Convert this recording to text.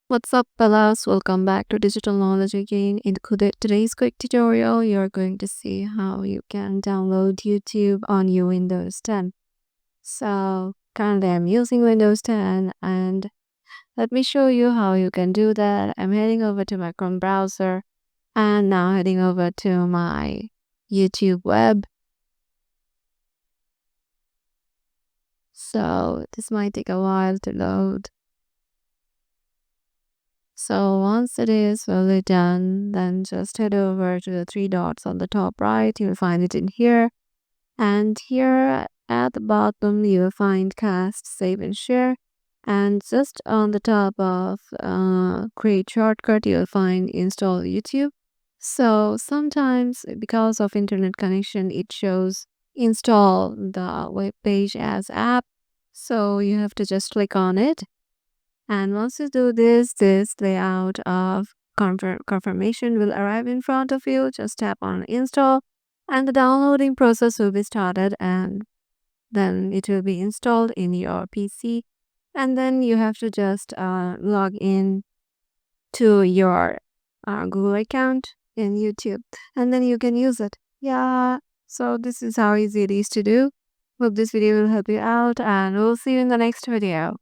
What's up, fellas? Welcome back to Digital Knowledge again. In today's quick tutorial, you're going to see how you can download YouTube on your Windows 10. So, currently I'm using Windows 10 and let me show you how you can do that. I'm heading over to my Chrome browser and now heading over to my YouTube web. So, this might take a while to load. So once it is fully done, then just head over to the three dots on the top right. You'll find it in here. And here at the bottom, you will find cast, save, and share. And just on the top of create shortcut, you'll find install YouTube. So sometimes because of internet connection, it shows install the web page as app. So you have to just click on it, and once you do this, this layout of confirmation will arrive in front of you. Just tap on install and the downloading process will be started, and then it will be installed in your PC. And then you have to just log in to your Google account in YouTube, and then you can use it. Yeah, so this is how easy it is to do. Hope this video will help you out, and we'll see you in the next video.